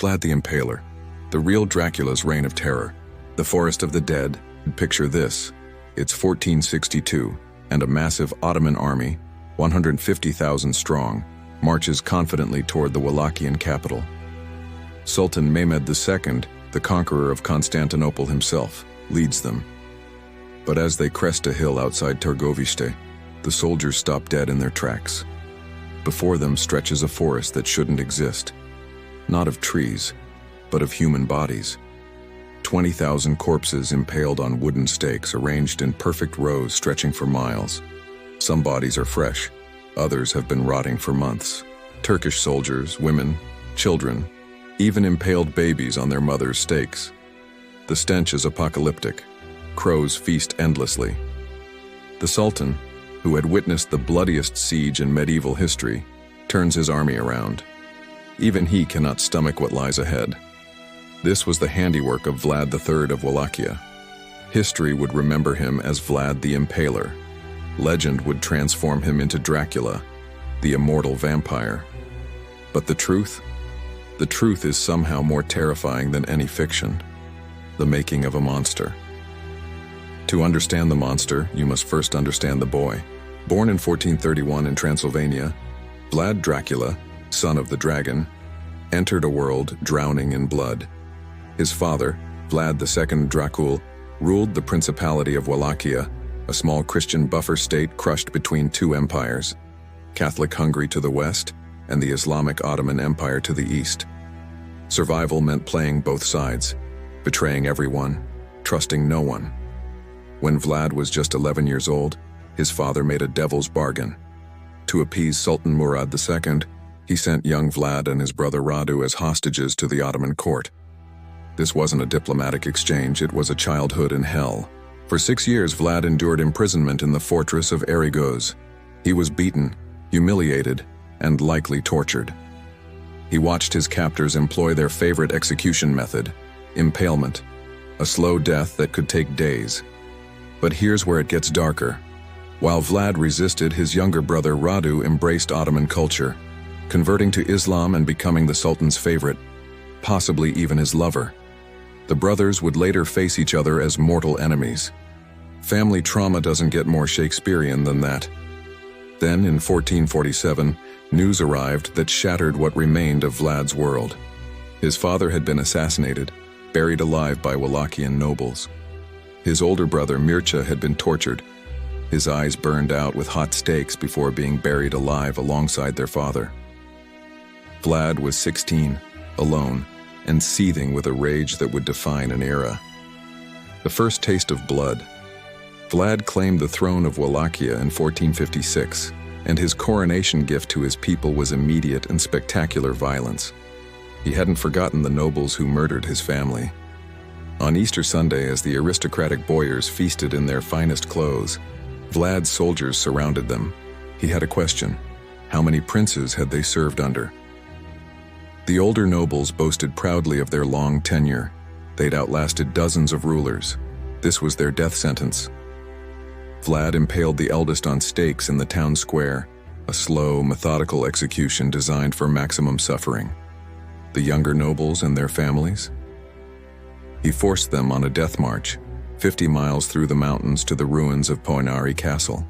Vlad the Impaler, the real Dracula's reign of terror. The Forest of the Dead. Picture this. It's 1462, and a massive Ottoman army, 150,000 strong, marches confidently toward the Wallachian capital. Sultan Mehmed II, the conqueror of Constantinople himself, leads them. But as they crest a hill outside Târgoviște, the soldiers stop dead in their tracks. Before them stretches a forest that shouldn't exist. Not of trees, but of human bodies. 20,000 corpses impaled on wooden stakes arranged in perfect rows stretching for miles. Some bodies are fresh, others have been rotting for months. Turkish soldiers, women, children, even impaled babies on their mothers' stakes. The stench is apocalyptic. Crows feast endlessly. The Sultan, who had witnessed the bloodiest siege in medieval history, turns his army around. Even he cannot stomach what lies ahead. This was the handiwork of Vlad III of Wallachia. History would remember him as Vlad the Impaler. Legend would transform him into Dracula, the immortal vampire. But the truth? The truth is somehow more terrifying than any fiction. The making of a monster. To understand the monster, you must first understand the boy. Born in 1431 in Transylvania, Vlad Dracula, son of the dragon, entered a world drowning in blood. His father, Vlad II Dracul, ruled the Principality of Wallachia, a small Christian buffer state crushed between two empires, Catholic Hungary to the west and the Islamic Ottoman Empire to the east. Survival meant playing both sides, betraying everyone, trusting no one. When Vlad was just 11 years old, his father made a devil's bargain. To appease Sultan Murad II, he sent young Vlad and his brother Radu as hostages to the Ottoman court. This wasn't a diplomatic exchange, it was a childhood in hell. For 6 years, Vlad endured imprisonment in the fortress of Erigoz. He was beaten, humiliated, and likely tortured. He watched his captors employ their favorite execution method, impalement, a slow death that could take days. But here's where it gets darker. While Vlad resisted, his younger brother Radu embraced Ottoman culture, converting to Islam and becoming the Sultan's favorite, possibly even his lover. The brothers would later face each other as mortal enemies. Family trauma doesn't get more Shakespearean than that. Then, in 1447, news arrived that shattered what remained of Vlad's world. His father had been assassinated, buried alive by Wallachian nobles. His older brother Mircea had been tortured, his eyes burned out with hot stakes before being buried alive alongside their father. Vlad was 16, alone, and seething with a rage that would define an era. The first taste of blood. Vlad claimed the throne of Wallachia in 1456, and his coronation gift to his people was immediate and spectacular violence. He hadn't forgotten the nobles who murdered his family. On Easter Sunday, as the aristocratic boyars feasted in their finest clothes, Vlad's soldiers surrounded them. He had a question. How many princes had they served under? The older nobles boasted proudly of their long tenure. They'd outlasted dozens of rulers. This was their death sentence. Vlad impaled the eldest on stakes in the town square, a slow, methodical execution designed for maximum suffering. The younger nobles and their families? He forced them on a death march, 50 miles through the mountains to the ruins of Poenari Castle.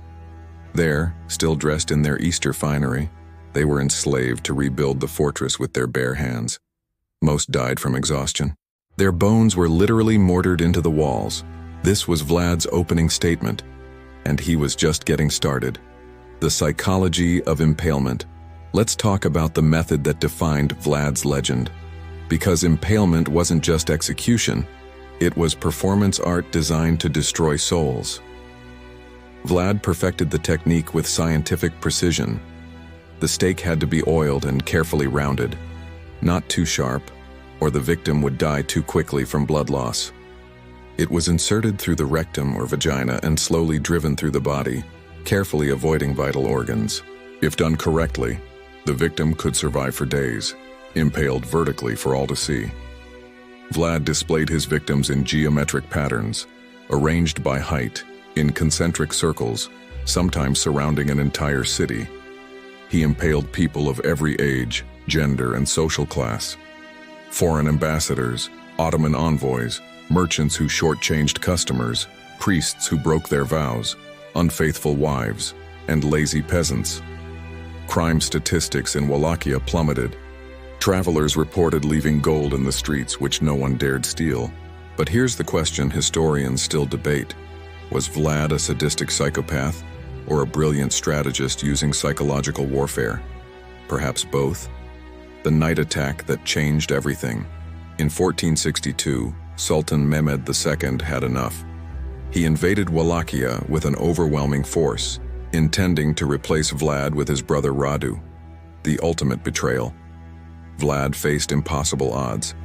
There, still dressed in their Easter finery, they were enslaved to rebuild the fortress with their bare hands. Most died from exhaustion. Their bones were literally mortared into the walls. This was Vlad's opening statement, and he was just getting started. The psychology of impalement. Let's talk about the method that defined Vlad's legend. Because impalement wasn't just execution, it was performance art designed to destroy souls. Vlad perfected the technique with scientific precision. The stake had to be oiled and carefully rounded, not too sharp, or the victim would die too quickly from blood loss. It was inserted through the rectum or vagina and slowly driven through the body, carefully avoiding vital organs. If done correctly, the victim could survive for days, impaled vertically for all to see. Vlad displayed his victims in geometric patterns, arranged by height, in concentric circles, sometimes surrounding an entire city. He impaled people of every age, gender, and social class. Foreign ambassadors, Ottoman envoys, merchants who shortchanged customers, priests who broke their vows, unfaithful wives, and lazy peasants. Crime statistics in Wallachia plummeted. Travelers reported leaving gold in the streets which no one dared steal. But here's the question historians still debate. Was Vlad a sadistic psychopath or a brilliant strategist using psychological warfare? Perhaps both? The night attack that changed everything. In 1462, Sultan Mehmed II had enough. He invaded Wallachia with an overwhelming force, intending to replace Vlad with his brother Radu. The ultimate betrayal. Vlad faced impossible odds.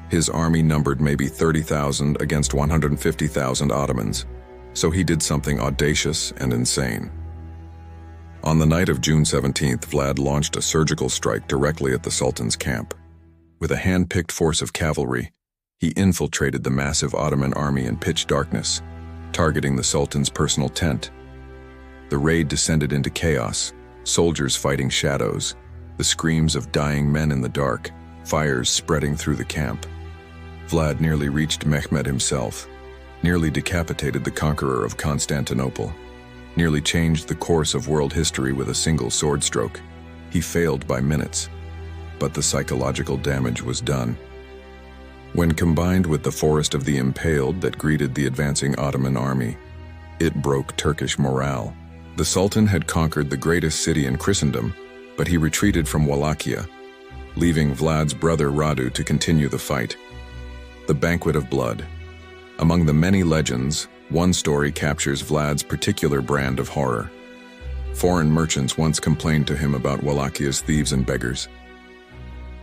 His army numbered maybe 30,000 against 150,000 Ottomans, so he did something audacious and insane. On the night of June 17th, Vlad launched a surgical strike directly at the Sultan's camp. With a hand-picked force of cavalry, he infiltrated the massive Ottoman army in pitch darkness, targeting the Sultan's personal tent. The raid descended into chaos, soldiers fighting shadows, the screams of dying men in the dark, fires spreading through the camp. Vlad nearly reached Mehmed himself, nearly decapitated the conqueror of Constantinople, nearly changed the course of world history with a single sword stroke. He failed by minutes, but the psychological damage was done. When combined with the forest of the impaled that greeted the advancing Ottoman army, it broke Turkish morale. The Sultan had conquered the greatest city in Christendom, but he retreated from Wallachia, leaving Vlad's brother Radu to continue the fight. The Banquet of Blood. Among the many legends, one story captures Vlad's particular brand of horror. Foreign merchants once complained to him about Wallachia's thieves and beggars.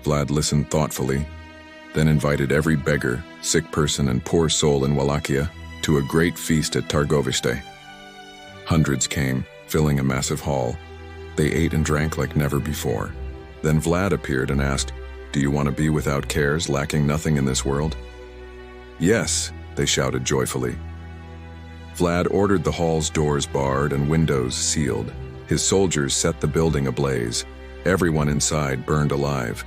Vlad listened thoughtfully, then invited every beggar, sick person, and poor soul in Wallachia to a great feast at Targoviste. Hundreds came, filling a massive hall. They ate and drank like never before. Then Vlad appeared and asked, "Do you want to be without cares, lacking nothing in this world?" "Yes," they shouted joyfully. Vlad ordered the hall's doors barred and windows sealed. His soldiers set the building ablaze. Everyone inside burned alive.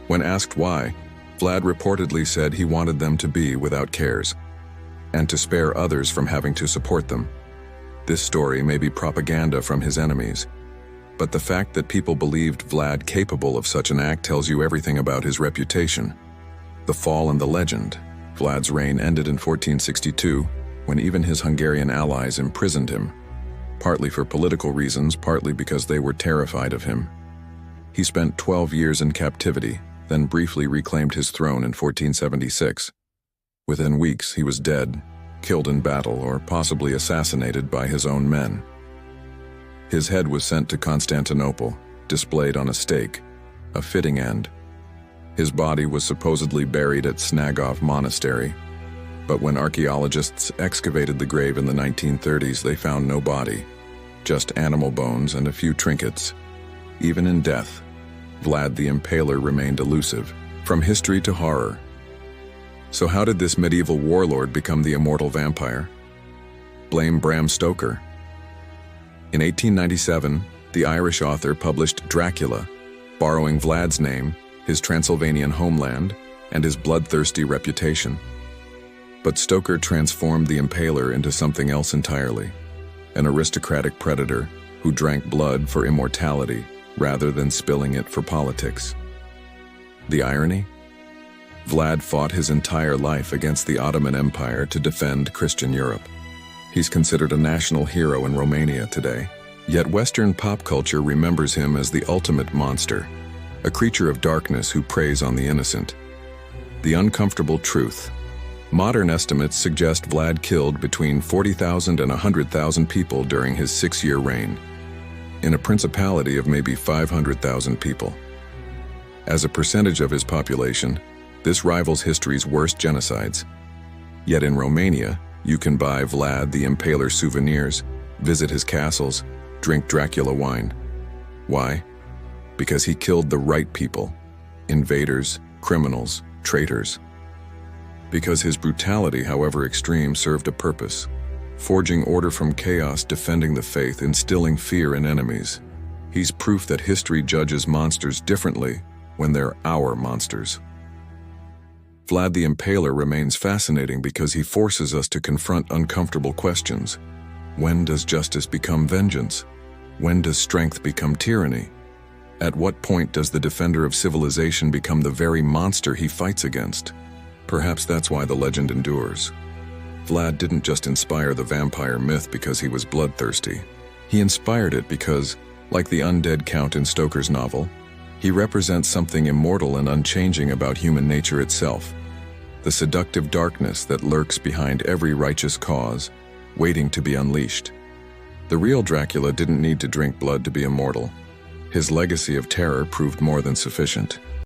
When asked why, Vlad reportedly said he wanted them to be without cares, and to spare others from having to support them. This story may be propaganda from his enemies, but the fact that people believed Vlad capable of such an act tells you everything about his reputation. The fall and the legend. Vlad's reign ended in 1462, when even his Hungarian allies imprisoned him, partly for political reasons, partly because they were terrified of him. He spent 12 years in captivity, then briefly reclaimed his throne in 1476. Within weeks, he was dead, killed in battle, or possibly assassinated by his own men. His head was sent to Constantinople, displayed on a stake, a fitting end. His body was supposedly buried at Snagov Monastery, but when archaeologists excavated the grave in the 1930s, they found no body, just animal bones and a few trinkets. Even in death, Vlad the Impaler remained elusive, from history to horror. So how did this medieval warlord become the immortal vampire? Blame Bram Stoker. In 1897, the Irish author published Dracula, borrowing Vlad's name, his Transylvanian homeland, and his bloodthirsty reputation. But Stoker transformed the Impaler into something else entirely, an aristocratic predator who drank blood for immortality rather than spilling it for politics. The irony? Vlad fought his entire life against the Ottoman Empire to defend Christian Europe. He's considered a national hero in Romania today, yet Western pop culture remembers him as the ultimate monster, a creature of darkness who preys on the innocent. The uncomfortable truth. Modern estimates suggest Vlad killed between 40,000 and 100,000 people during his 6-year reign, in a principality of maybe 500,000 people. As a percentage of his population, this rivals history's worst genocides. Yet in Romania, you can buy Vlad the Impaler souvenirs, visit his castles, drink Dracula wine. Why? Because he killed the right people, invaders, criminals, traitors. Because his brutality, however extreme, served a purpose, forging order from chaos, defending the faith, instilling fear in enemies. He's proof that history judges monsters differently when they're our monsters. Vlad the Impaler remains fascinating because he forces us to confront uncomfortable questions. When does justice become vengeance? When does strength become tyranny? At what point does the defender of civilization become the very monster he fights against? Perhaps that's why the legend endures. Vlad didn't just inspire the vampire myth because he was bloodthirsty. He inspired it because, like the undead count in Stoker's novel, he represents something immortal and unchanging about human nature itself, the seductive darkness that lurks behind every righteous cause, waiting to be unleashed. The real Dracula didn't need to drink blood to be immortal. His legacy of terror proved more than sufficient.